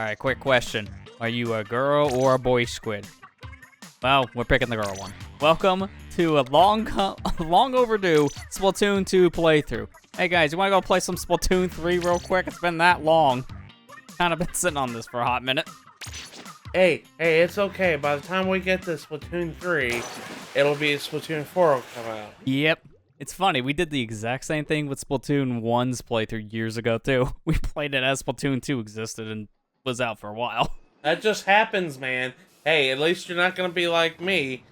Alright, quick question. Are you a girl or a boy squid? Well, we're picking the girl one. Welcome to a long overdue Splatoon 2 playthrough. Hey guys, you wanna go play some Splatoon 3 real quick? It's been that long. Kinda been sitting on this for a hot minute. Hey, it's okay. By the time we get to Splatoon 3, it'll be Splatoon 4 will come out. Yep. It's funny, we did the exact same thing with Splatoon 1's playthrough years ago, too. We played it as Splatoon 2 existed and was out for a while. That just happens, man. Hey, at least you're not gonna be like me.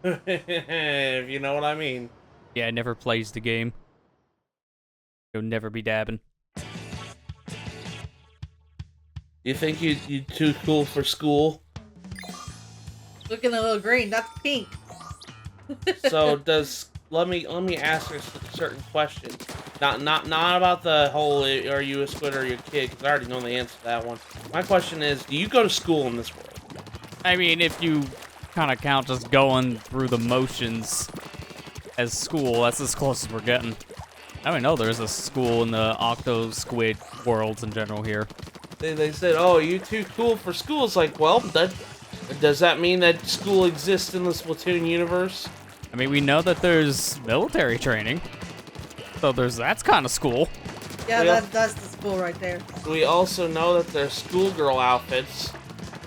If you know what I mean. Yeah, never plays the game. You'll never be dabbing. You think you too cool for school? Looking a little green, that's pink. So let me ask you a certain question. Not about the whole are you a squid or are you a kid, because I already know the answer to that one. My question is, do you go to school in this world? I mean, if you kind of count just going through the motions as school, that's as close as we're getting. I don't know there's a school in the Octo Squid worlds in general here. They said, oh, are you too cool for school? It's like, well, does that mean that school exists in the Splatoon universe? I mean, we know that there's military training, so that's kind of school. Yeah, that's the school right there. We also know that there's schoolgirl outfits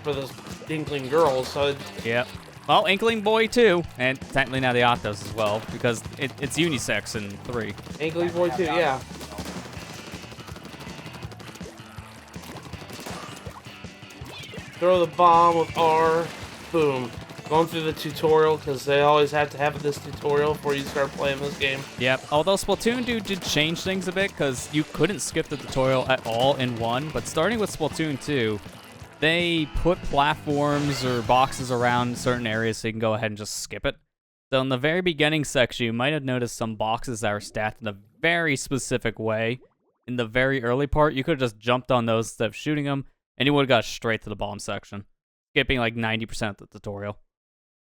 for the Inkling girls, so... Yep. Well, Inkling Boy too, and technically now the Octos as well, because it's unisex in 3. Inkling Boy too, yeah. Throw the bomb with R, boom. Going through the tutorial, because they always have to have this tutorial before you start playing this game. Yep, although Splatoon 2 did change things a bit, because you couldn't skip the tutorial at all in 1, but starting with Splatoon 2, they put platforms or boxes around certain areas so you can go ahead and just skip it. So in the very beginning section, you might have noticed some boxes that are stacked in a very specific way. In the very early part, you could have just jumped on those instead of shooting them, and you would have got straight to the bomb section, skipping like 90% of the tutorial.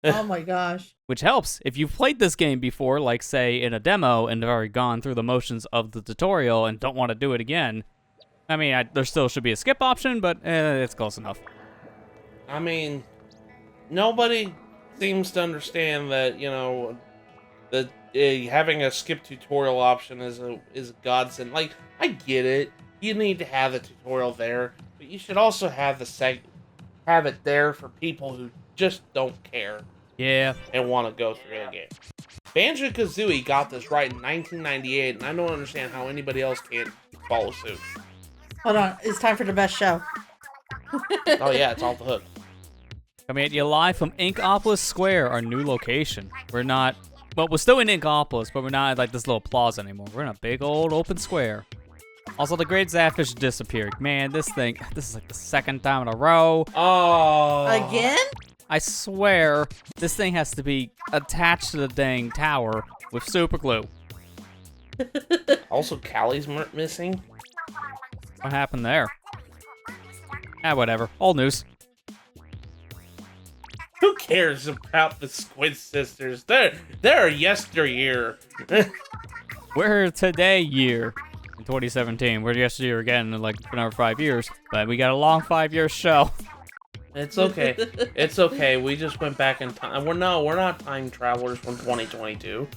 Oh my gosh. Which helps. If you've played this game before, like say in a demo, and have already gone through the motions of the tutorial and don't want to do it again, I mean, there still should be a skip option, but it's close enough. I mean, nobody seems to understand that, you know, that having a skip tutorial option is a godsend. Like, I get it. You need to have the tutorial there, but you should also have have it there for people who just don't care. Yeah. And want to go through the game. Banjo-Kazooie got this right in 1998, and I don't understand how anybody else can't follow suit. Hold on, it's time for the best show. Oh yeah, it's off the hook. Coming at you live from Inkopolis Square, our new location. We're still in Inkopolis, but we're not at like this little plaza anymore. We're in a big old open square. Also, the Great Zapfish disappeared. Man, this is like the second time in a row. Oh. Again? I swear, this thing has to be attached to the dang tower with super glue. Also, Callie's missing. What happened there? Whatever. Old news. Who cares about the Squid sisters? They're yesteryear. We're today year in 2017. We're yesteryear again in like another 5 years, but we got a long 5-year show. It's okay. It's okay. We just went back in time. We're not time travelers from 2022.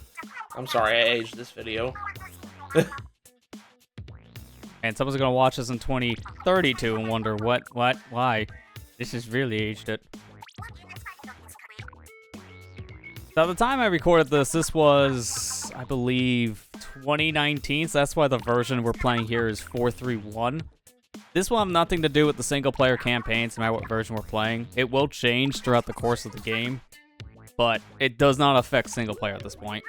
I'm sorry, I aged this video. And someone's gonna watch this in 2032 and wonder why. This has really aged it. So at the time I recorded this was, I believe, 2019, so that's why the version we're playing here is 431. This will have nothing to do with the single-player campaigns, no matter what version we're playing. It will change throughout the course of the game, but it does not affect single-player at this point.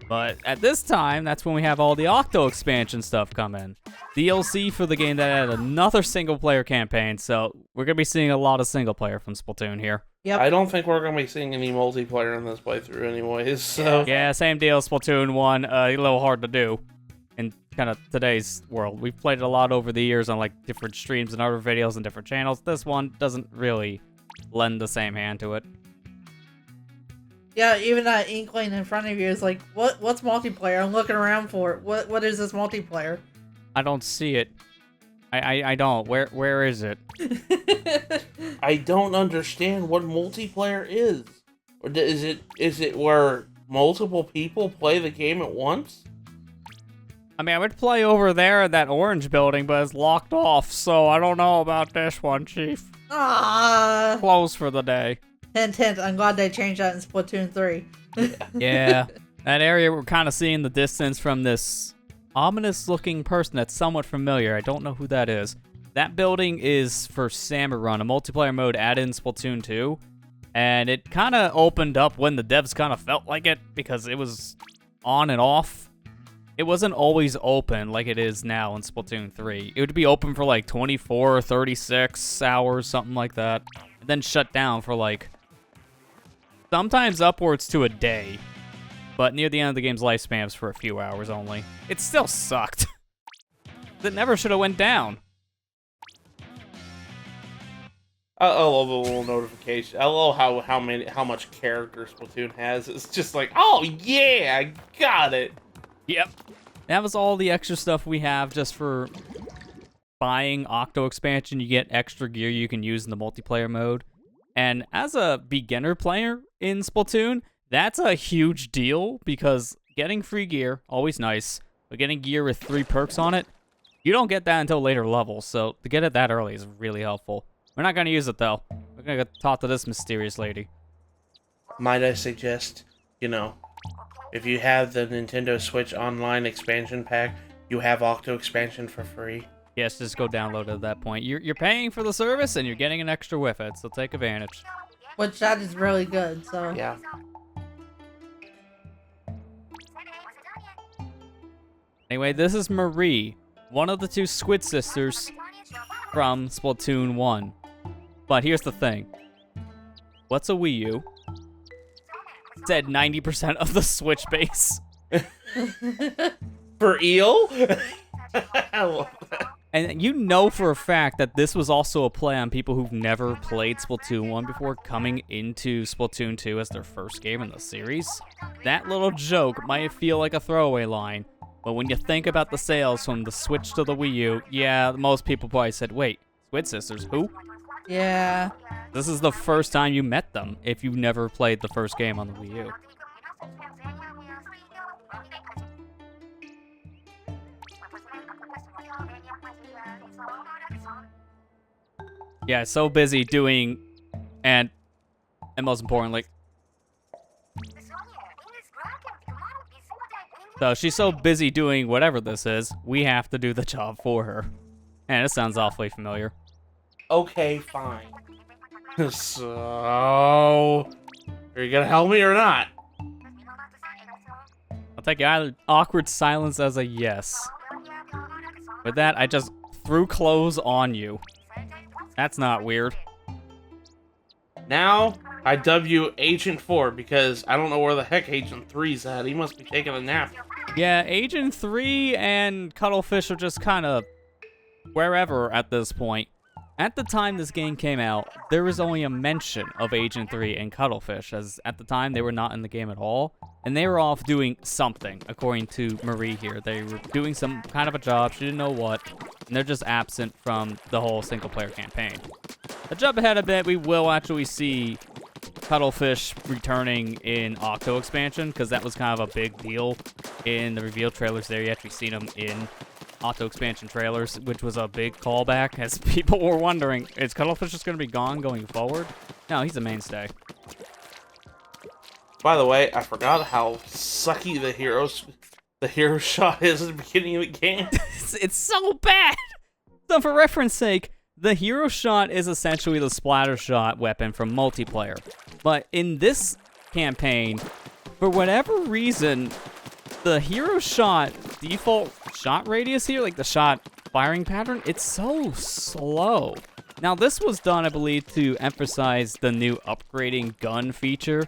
But at this time, that's when we have all the Octo expansion stuff come in. DLC for the game that added another single-player campaign, so we're going to be seeing a lot of single-player from Splatoon here. Yep. I don't think we're going to be seeing any multiplayer in this playthrough anyways, so... Yeah, same deal, Splatoon 1, a little hard to do in kind of today's world. We've played it a lot over the years on like different streams and other videos and different channels. This one doesn't really lend the same hand to it. Yeah, even that inkling in front of you is like, what's multiplayer? I'm looking around for it. What is this multiplayer? I don't see it. I don't. Where is it? I don't understand what multiplayer is. Or is it where multiple people play the game at once? I mean, I would play over there at that orange building, but it's locked off, so I don't know about this one, Chief. Ah. Closed for the day. Hint, hint. I'm glad they changed that in Splatoon 3. Yeah. That area we're kind of seeing the distance from this ominous-looking person that's somewhat familiar. I don't know who that is. That building is for Salmon Run, a multiplayer mode added in Splatoon 2. And it kind of opened up when the devs kind of felt like it, because it was on and off. It wasn't always open like it is now in Splatoon 3. It would be open for like 24 or 36 hours, something like that. And then shut down for like sometimes upwards to a day. But near the end of the game's lifespan, it was for a few hours only. It still sucked. It never should have went down. I love the little notification. I love how much character Splatoon has. It's just like, oh yeah, I got it. Yep. That was all the extra stuff we have just for buying Octo expansion. You get extra gear you can use in the multiplayer mode. And as a beginner player in Splatoon, that's a huge deal because getting free gear, always nice, but getting gear with 3 perks on it, you don't get that until later levels. So to get it that early is really helpful. We're not going to use it, though. We're going to talk to this mysterious lady. Might I suggest, if you have the Nintendo Switch Online expansion pack, you have Octo expansion for free. Yes, just go download it at that point. You're paying for the service, and you're getting an extra with it, so take advantage. Which that is really good, so... Yeah. Anyway, this is Marie, one of the 2 Squid sisters from Splatoon 1. But here's the thing. What's a Wii U? Said 90% of the Switch base. For eel? I love that. And you know for a fact that this was also a play on people who've never played Splatoon 1 before coming into Splatoon 2 as their first game in the series. That little joke might feel like a throwaway line, but when you think about the sales from the Switch to the Wii U, yeah, most people probably said, wait, Squid Sisters, who? Yeah. This is the first time you met them if you've never played the first game on the Wii U. Yeah, so busy doing, and most importantly, so she's so busy doing whatever this is, we have to do the job for her. And it sounds awfully familiar. Okay, fine. So, are you gonna help me or not? I'll take either awkward silence as a yes. With that, I just threw clothes on you. That's not weird. Now, I dub you Agent 4 because I don't know where the heck Agent 3's at. He must be taking a nap. Yeah, Agent 3 and Cuttlefish are just kind of wherever at this point. At the time this game came out, there was only a mention of Agent 3 and Cuttlefish, as at the time they were not in the game at all, and they were off doing something, according to Marie here. They were doing some kind of a job, she didn't know what, and they're just absent from the whole single-player campaign. To jump ahead a bit, we will actually see Cuttlefish returning in Octo expansion, because that was kind of a big deal in the reveal trailers there. You actually seen him in Octo expansion trailers, which was a big callback, as people were wondering, is Cuttlefish just going to be gone going forward? No, he's a mainstay. By the way, I forgot how sucky the hero shot is at the beginning of the game. It's so bad! So for reference sake, the hero shot is essentially the splatter shot weapon from multiplayer. But in this campaign, for whatever reason, the hero shot default shot radius here, like the shot firing pattern, it's so slow. Now this was done, I believe, to emphasize the new upgrading gun feature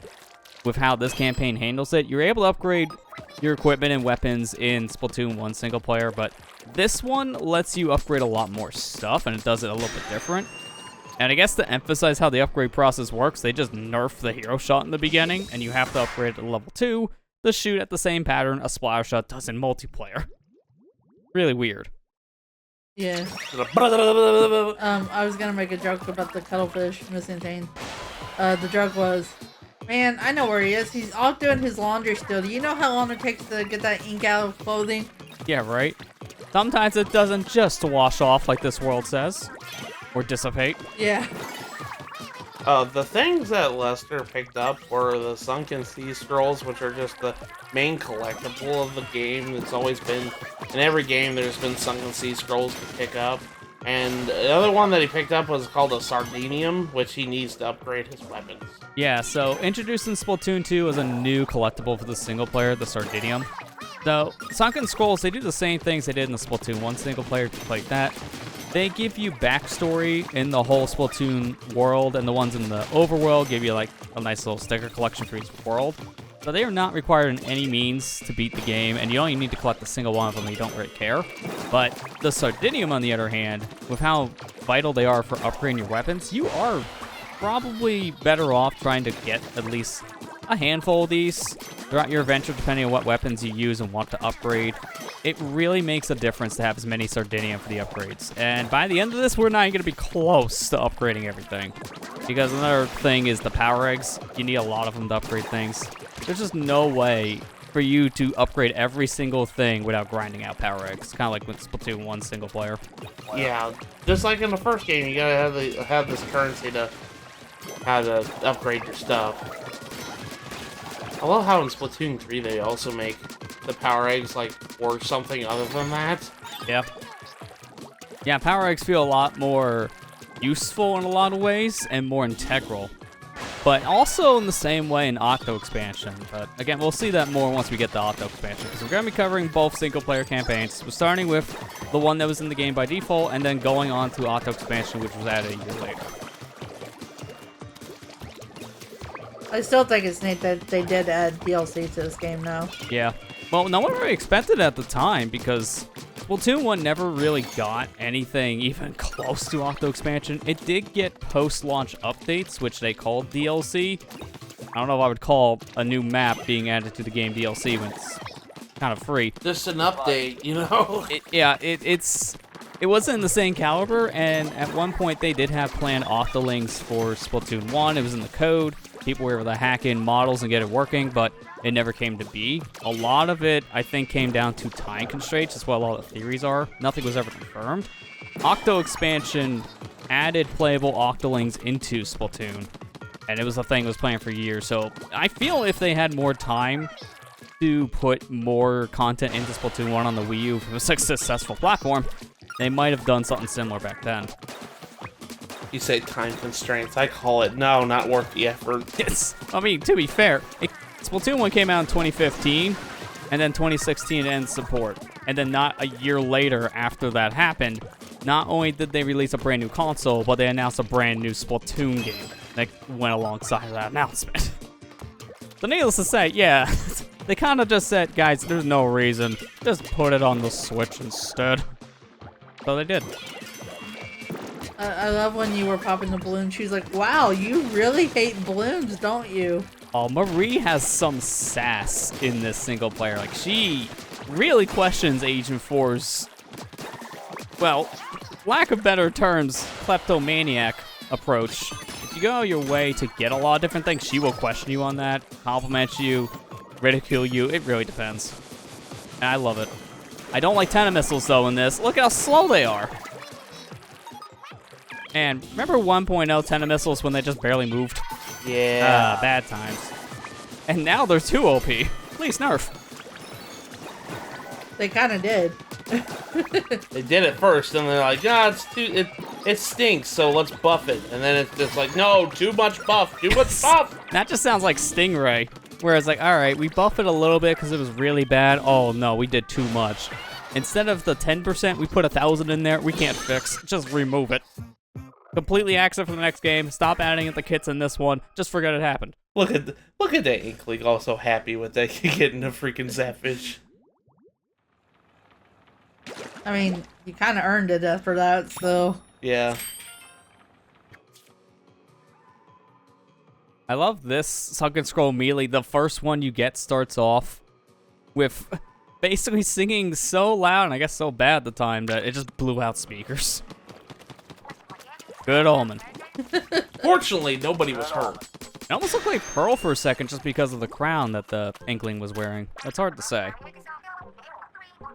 with how this campaign handles it. You're able to upgrade your equipment and weapons in Splatoon 1 single player, but this one lets you upgrade a lot more stuff, and it does it a little bit different. And I guess to emphasize how the upgrade process works, they just nerf the hero shot in the beginning, and you have to upgrade it to level 2 to shoot at the same pattern a splatter shot does in multiplayer. Really weird. Yeah. I was gonna make a joke about the cuttlefish missing chain. The joke was, man, I know where he is. He's off doing his laundry still. Do you know how long it takes to get that ink out of clothing? Yeah, right? Sometimes it doesn't just wash off like this world says. Or dissipate. Yeah. The things that Lester picked up were the Sunken Sea Scrolls, which are just the main collectible of the game. It's always been, in every game there's been Sunken Sea Scrolls to pick up. And the other one that he picked up was called a Sardinium, which he needs to upgrade his weapons. Yeah, so introduced in Splatoon 2 as a new collectible for the single player, the Sardinium. So, Sunken Scrolls, they do the same things they did in the Splatoon 1 single player, if you played that. They give you backstory in the whole Splatoon world, and the ones in the overworld give you like a nice little sticker collection for each world. So they are not required in any means to beat the game, and you only need to collect a single one of them, you don't really care. But the Sardinium, on the other hand, with how vital they are for upgrading your weapons, you are probably better off trying to get at least a handful of these throughout your adventure, depending on what weapons you use and want to upgrade. It really makes a difference to have as many Sardinium for the upgrades. And by the end of this, we're not going to be close to upgrading everything. Because another thing is the power eggs. You need a lot of them to upgrade things. There's just no way for you to upgrade every single thing without grinding out power eggs. Kind of like with Splatoon 1 single player. Yeah, just like in the first game, you gotta have this currency to how to upgrade your stuff. I love how in Splatoon 3 they also make the power eggs like or something other than that. Yeah. Yeah, power eggs feel a lot more useful in a lot of ways and more integral. But also in the same way in Octo Expansion. But again, we'll see that more once we get the Octo Expansion. Because we're going to be covering both single-player campaigns. We're starting with the one that was in the game by default, and then going on to Octo Expansion, which was added a year later. I still think it's neat that they did add DLC to this game now. Yeah. Well, no one really expected it at the time, because Splatoon 1 never really got anything even close to Octo Expansion. It did get post-launch updates, which they called DLC. I don't know if I would call a new map being added to the game DLC when it's kind of free. Just an update, you know? It wasn't in the same caliber, and at one point they did have planned Octolings for Splatoon 1. It was in the code. People were able to hack in models and get it working, but it never came to be. A lot of it, I think, came down to time constraints. That's what a lot of the theories are. Nothing was ever confirmed. Octo Expansion added playable Octolings into Splatoon, and it was a thing that was planned for years. So I feel if they had more time to put more content into Splatoon 1 on the Wii U, if it was a successful platform, they might have done something similar back then. You say time constraints. I call it, no, not worth the effort. I mean, to be fair, Splatoon 1 came out in 2015, and then 2016 ended support. And then not a year later after that happened, not only did they release a brand new console, but they announced a brand new Splatoon game that went alongside that announcement. So needless to say, yeah, they kind of just said, guys, there's no reason. Just put it on the Switch instead. So they did. I love when you were popping the balloon. She's like, wow, you really hate balloons, don't you? Oh, Marie has some sass in this single player. Like, she really questions Agent 4's, well, lack of better terms, kleptomaniac approach. If you go your way to get a lot of different things, she will question you on that, compliment you, ridicule you. It really depends. And I love it. I don't like Tentakeel though in this. Look how slow they are. And remember 1.0 Tentakeel when they just barely moved? Yeah. Bad times. And now they're too OP. Please nerf. They kind of did. They did it first, and they're like, yeah, it stinks, so let's buff it. And then it's just like, no, too much buff, too much buff. That just sounds like Stingray. Whereas like, all right, we buff it a little bit because it was really bad. Oh no, we did too much. Instead of the 10%, we put 1,000 in there. We can't fix. Just remove it. Completely axe it for the next game. Stop adding the kits in this one. Just forget it happened. Look at that Inkling, all so happy with that getting a freaking Zapfish. I mean, you kind of earned it for that, so. Yeah. I love this Sunken Scroll melee. The first one you get starts off with basically singing so loud and I guess so bad at the time that it just blew out speakers. Good omen. Fortunately, nobody was hurt. It almost looked like Pearl for a second just because of the crown that the Inkling was wearing. That's hard to say.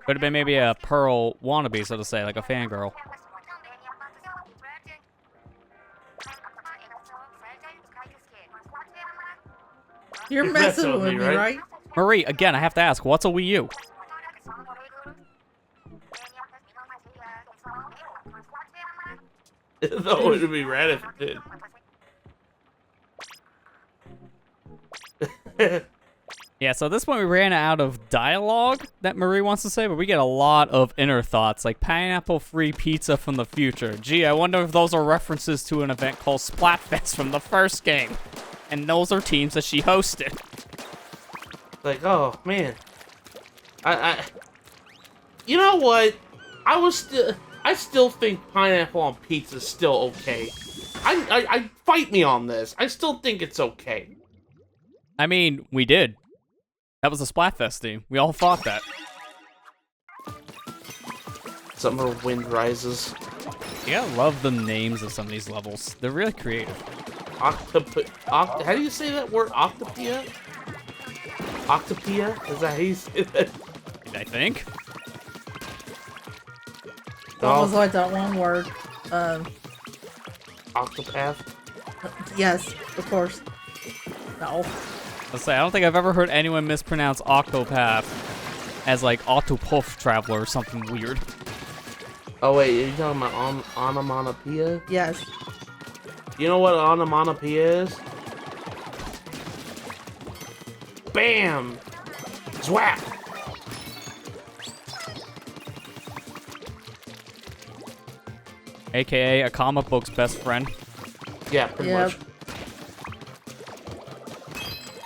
Could have been maybe a Pearl wannabe, so to say, like a fangirl. You're messing with me, right? Marie, again, I have to ask, what's a Wii U? That would be rad if it did. Yeah, so at this point we ran out of dialogue that Marie wants to say, but we get a lot of inner thoughts, like pineapple-free pizza from the future. Gee, I wonder if those are references to an event called Splatfest from the first game. And those are teams that she hosted. Like, oh, man. You know what? I still think pineapple on pizza is still okay. I fight me on this. I still think it's okay. I mean, we did. That was a Splatfest team. We all fought that. Summer Wind Rises. Yeah, I love the names of some of these levels. They're really creative. How do you say that word? Octopia? Octopia? Is that how you say that? I think. It's almost like that one word. Octopath? Yes, of course. No. Let's say, I don't think I've ever heard anyone mispronounce Octopath as like Octopuff Traveler or something weird. Oh wait, are you talking about onomatopoeia? Yes. You know what onomatopoeia is? Bam! Zwap! AKA a comic book's best friend. Yeah, pretty Yep. much.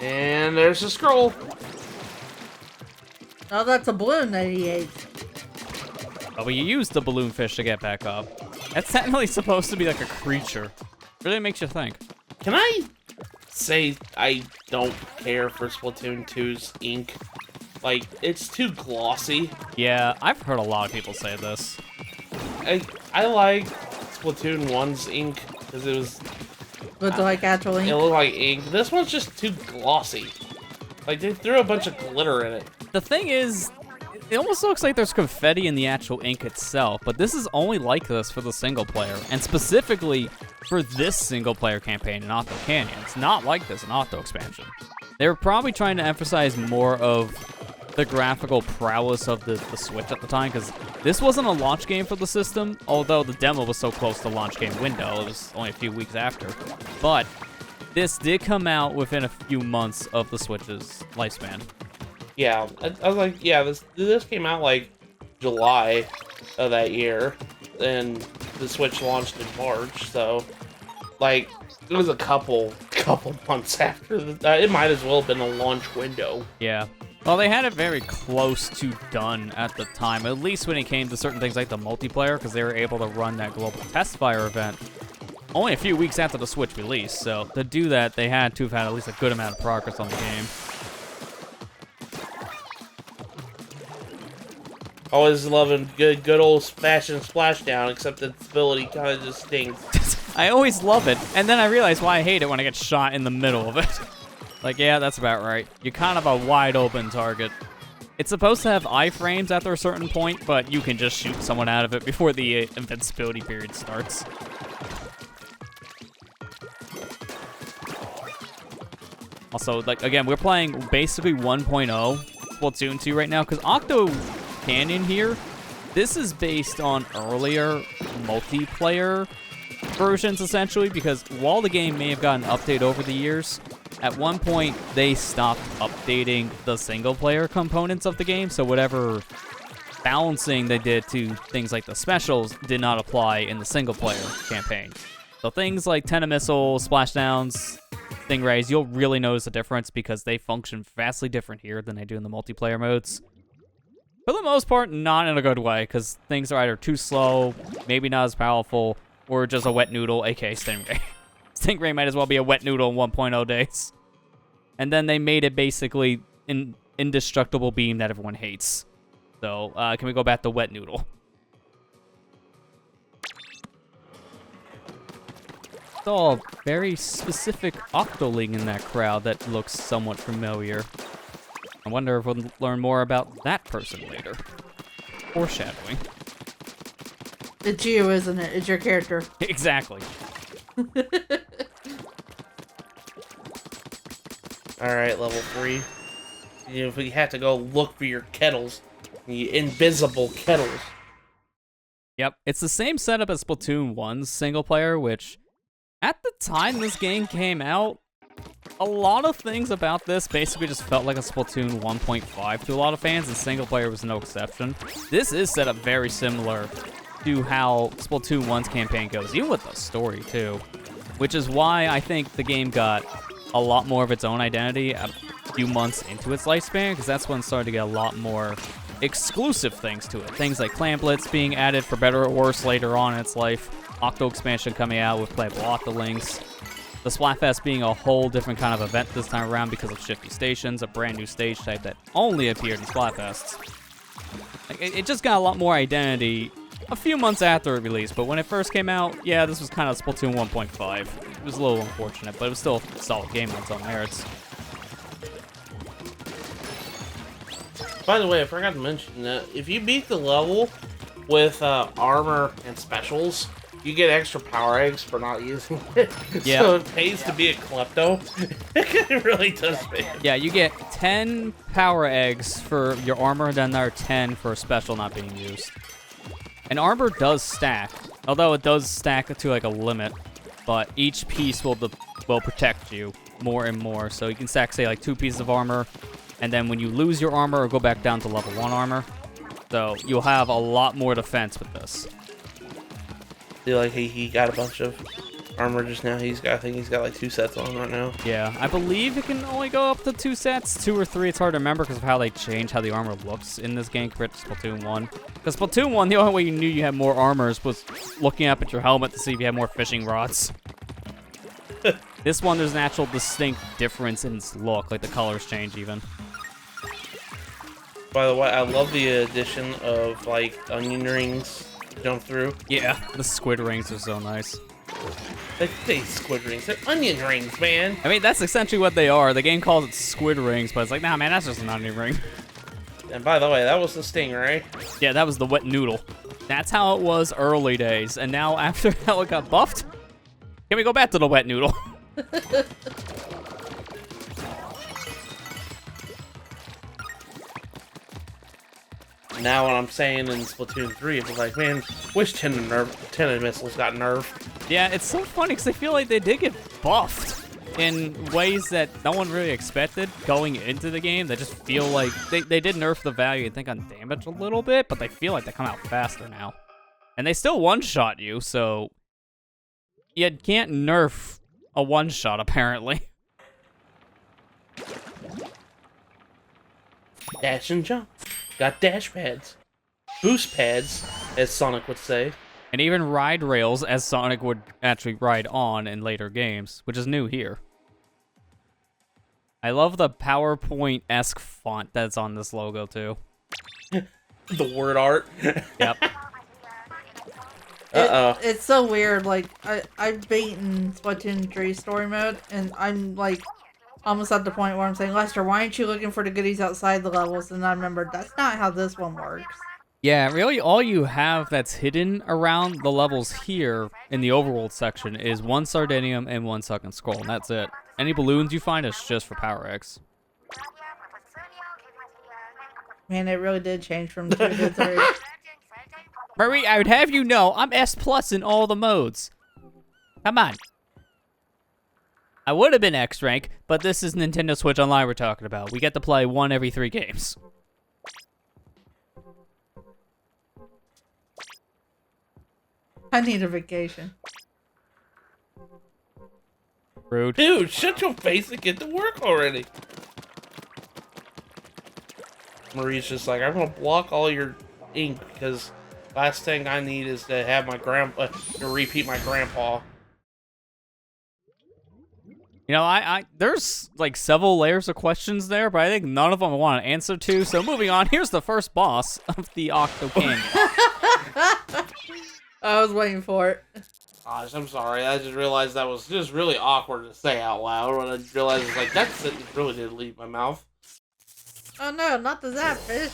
And there's the scroll. Oh, that's a balloon that he ate. Oh, but you used the balloon fish to get back up. That's technically supposed to be like a creature. Really makes you think. Can I say I don't care for Splatoon 2's ink? Like, it's too glossy. Yeah, I've heard a lot of people say this. I like Splatoon 1's ink because it was... Looked like actual ink. It looked like ink. This one's just too glossy. Like, they threw a bunch of glitter in it. The thing is, it almost looks like there's confetti in the actual ink itself, but this is only like this for the single player, and specifically for this single player campaign in Octo Canyon. It's not like this in Octo Expansion. They were probably trying to emphasize more of the graphical prowess of the Switch at the time, because this wasn't a launch game for the system, although the demo was so close to the launch game window. It was only a few weeks after. But this did come out within a few months of the Switch's lifespan. Yeah, I was like, yeah, this came out like July of that year, and the Switch launched in March, so like it was a couple months after it might as well have been a launch window. Yeah. Well, they had it very close to done at the time, at least when it came to certain things like the multiplayer, because they were able to run that global test fire event only a few weeks after the Switch release. So to do that, they had to have had at least a good amount of progress on the game. Always loving good old smash and splashdown, except the ability kind of just stinks. I always love it, and then I realize why I hate it when I get shot in the middle of it. Like, yeah, that's about right. You're kind of a wide open target. It's supposed to have iframes after a certain point, but you can just shoot someone out of it before the invincibility period starts. Also, like, again, we're playing basically 1.0 Splatoon 2 right now, because Octo Canyon here, this is based on earlier multiplayer versions, essentially, because while the game may have gotten an update over the years, at one point, they stopped updating the single-player components of the game, so whatever balancing they did to things like the specials did not apply in the single-player campaign. So things like Tentakeel, Splashdowns, Stingrays, you'll really notice the difference because they function vastly different here than they do in the multiplayer modes. For the most part, not in a good way, because things are either too slow, maybe not as powerful, or just a wet noodle, aka Stingray. Stingray might as well be a wet noodle in 1.0 days. And then they made it basically an indestructible beam that everyone hates. So, can we go back to Wet Noodle? Saw a very specific Octoling in that crowd that looks somewhat familiar. I wonder if we'll learn more about that person later. Foreshadowing. It's you, isn't it? It's your character. Exactly. Alright, level 3. If we have to go look for your kettles. The invisible kettles. Yep, it's the same setup as Splatoon 1's single player, which, at the time this game came out, a lot of things about this basically just felt like a Splatoon 1.5 to a lot of fans, and single player was no exception. This is set up very similar to how Splatoon 1's campaign goes, even with the story too, which is why I think the game got a lot more of its own identity a few months into its lifespan, because that's when it started to get a lot more exclusive things to it. Things like Clamblitz being added for better or worse later on in its life, Octo expansion coming out with playable Octolings, the Splatfest being a whole different kind of event this time around because of Shifty Stations, a brand new stage type that only appeared in Splatfests. It just got a lot more identity a few months after it released, but when it first came out, yeah, this was kind of Splatoon 1.5. It was a little unfortunate, but it was still a solid game on its own merits. By the way, I forgot to mention that if you beat the level with armor and specials, you get extra power eggs for not using it. Yeah. So it pays to be a klepto. It really does pay. Yeah, you get 10 power eggs for your armor, and then there are 10 for a special not being used. And armor does stack, although it does stack to like a limit, but each piece will protect you more and more. So you can stack, say, like 2 pieces of armor, and then when you lose your armor, it'll go back down to level 1 armor. So you'll have a lot more defense with this. feel like he got a bunch of armor just now. I think he's got like 2 sets on right now. Yeah, I believe it can only go up to 2 sets, 2 or 3. It's hard to remember because of how they changed how the armor looks in this game compared to Splatoon 1. Because Splatoon 1, the only way you knew you had more armors was looking up at your helmet to see if you had more fishing rods. This one, there's an actual distinct difference in its look, like the colors change even. By the way, I love the addition of like onion rings to jump through. Yeah, the squid rings are so nice. They squid rings. They're onion rings, man. I mean, that's essentially what they are. The game calls it squid rings, but it's like, nah, man, that's just an onion ring. And by the way, that was the stingray. Yeah, that was the wet noodle. That's how it was early days, and now after how it got buffed, can we go back to the wet noodle? Now what I'm saying in Splatoon 3, it's like, man, wish Tenon missiles got nerfed. Yeah, it's so funny because I feel like they did get buffed in ways that no one really expected going into the game. They just feel like they did nerf the value, I think, on damage a little bit, but they feel like they come out faster now. And they still one-shot you, so you can't nerf a one-shot, apparently. Dash and jump. Got dash pads. Boost pads, as Sonic would say. And even ride rails, as Sonic would actually ride on in later games, which is new here. I love the PowerPoint-esque font that's on this logo, too. The word art. Yep. Uh-oh. It's so weird, like, I've beaten Splatoon 3 story mode, and I'm, like, almost at the point where I'm saying, Lester, why aren't you looking for the goodies outside the levels? And I remember, that's not how this one works. Yeah, really all you have that's hidden around the levels here in the overworld section is 1 Sardinium and 1 Suck and Scroll, and that's it. Any balloons you find is just for Power X. Man, it really did change from 2 to 3. Marie, I would have you know, I'm S+ in all the modes. Come on. I would have been X rank, but this is Nintendo Switch Online we're talking about. We get to play 1 every 3 games. I need a vacation. Rude. Dude, shut your face and get to work already. Marie's just like, I'm gonna block all your ink because last thing I need is to have my grandpa to repeat my grandpa. You You know, I there's like several layers of questions there, but I think none of them I want to answer to. So moving on, here's the first boss of the Octo Canyon. I was waiting for it. Gosh, I'm sorry. I just realized that was just really awkward to say out loud when I realized it's like, that's it. It really did leave my mouth. Oh no, not the Zapfish.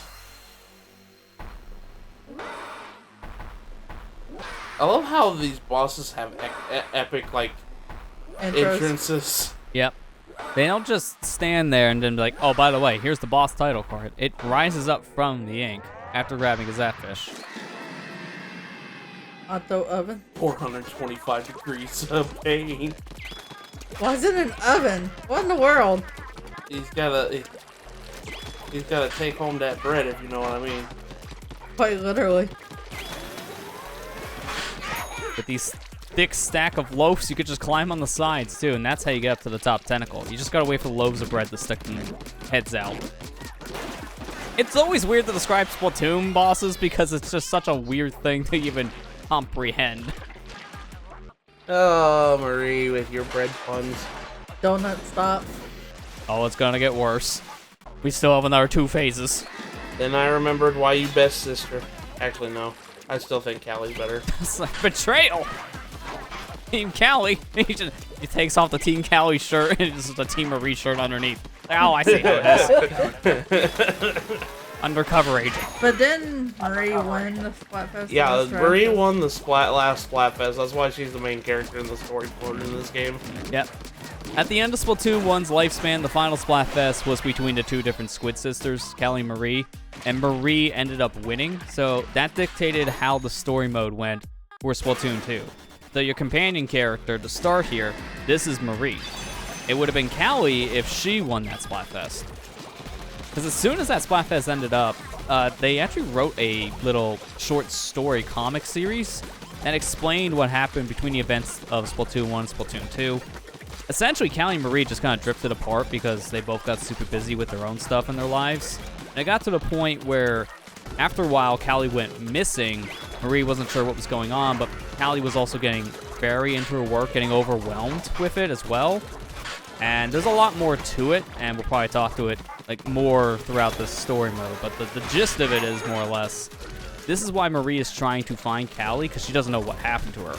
I love how these bosses have epic, like, entrances. Yep. They don't just stand there and then be like, oh, by the way, here's the boss title card. It rises up from the ink after grabbing a Zapfish. Octo oven. 425 degrees of pain. Why is it an oven? What in the world? He's gotta take home that bread, if you know what I mean. Quite literally. With these thick stack of loaves, you could just climb on the sides too, and that's how you get up to the top tentacle. You just gotta wait for loaves of bread to stick their heads out. It's always weird to describe Splatoon bosses because it's just such a weird thing to even comprehend. Oh, Marie, with your bread puns. Donut stop. Oh, it's gonna get worse. We still have another 2 phases. Then I remembered why you best sister. Actually, no. I still think Callie's better. It's like betrayal. Team Callie. He takes off the Team Callie shirt and it's just a Team Marie shirt underneath. Oh, I see how it is. Undercover agent. But then Marie won the Splatfest. Yeah, Marie won the last Splatfest. That's why she's the main character in the story mode in this game. Yep. At the end of Splatoon 1's lifespan, the final Splatfest was between the 2 different Squid sisters, Callie and Marie, and Marie ended up winning, so that dictated how the story mode went for Splatoon 2. So your companion character, to start here, this is Marie. It would have been Callie if she won that Splatfest. Because as soon as that Splatfest ended up, they actually wrote a little short story comic series that explained what happened between the events of Splatoon 1 and Splatoon 2. Essentially, Callie and Marie just kind of drifted apart because they both got super busy with their own stuff in their lives. And it got to the point where, after a while, Callie went missing. Marie wasn't sure what was going on, but Callie was also getting very into her work, getting overwhelmed with it as well. And there's a lot more to it, and we'll probably talk to it like more throughout this story mode. But the gist of it is more or less, this is why Marie is trying to find Callie, because she doesn't know what happened to her.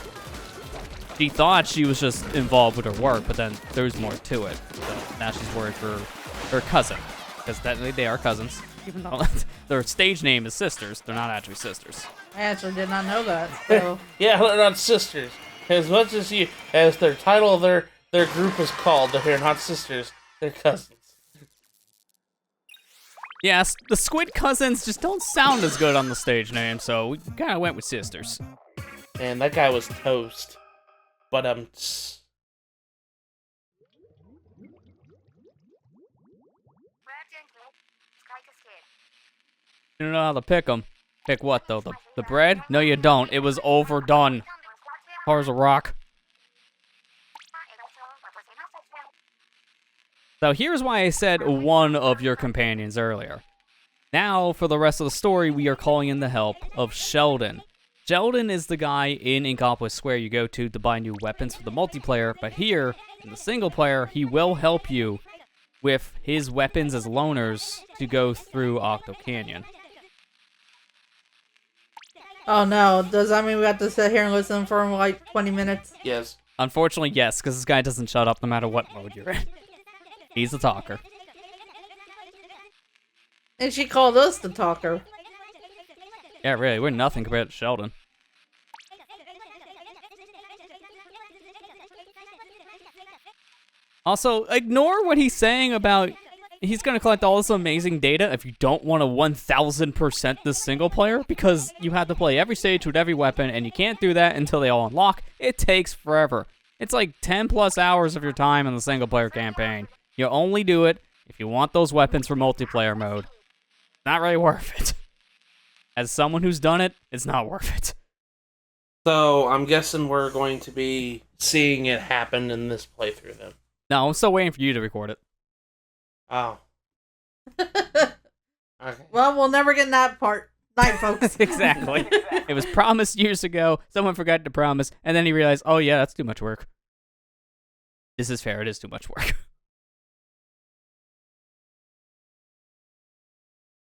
She thought she was just involved with her work, but then there's more to it. So now she's worried for her cousin, because technically they are cousins. Even though their stage name is sisters, they're not actually sisters. I actually did not know that. So. Yeah, they're not sisters. As much as their title of their group is called, they're not sisters. They're cousins. Yes, the Squid cousins just don't sound as good on the stage name, so we kind of went with sisters. Man, that guy was toast. But You don't know how to pick them. Pick what, though? The bread? No, you don't. It was overdone. Hard as a rock. So here's why I said one of your companions earlier. Now, for the rest of the story, we are calling in the help of Sheldon. Sheldon is the guy in Inkopolis Square you go to buy new weapons for the multiplayer, but here, in the single player, he will help you with his weapons as loners to go through Octo Canyon. Oh no, does that mean we have to sit here and listen for like 20 minutes? yes. Unfortunately, yes, because this guy doesn't shut up no matter what mode you're in. He's a talker. And she called us the talker. Yeah, really, we're nothing compared to Sheldon. Also, ignore what he's saying about he's going to collect all this amazing data if you don't want to 1000% this single player, because you have to play every stage with every weapon, and you can't do that until they all unlock. It takes forever. It's like 10 plus hours of your time in the single player campaign. You only do it if you want those weapons for multiplayer mode. Not really worth it. As someone who's done it, it's not worth it. So, I'm guessing we're going to be seeing it happen in this playthrough, then. No, I'm still waiting for you to record it. Oh. Okay. Well, we'll never get in that part. Night, folks. Exactly. It was promised years ago, someone forgot to promise, and then he realized, oh yeah, that's too much work. This is fair. It is too much work.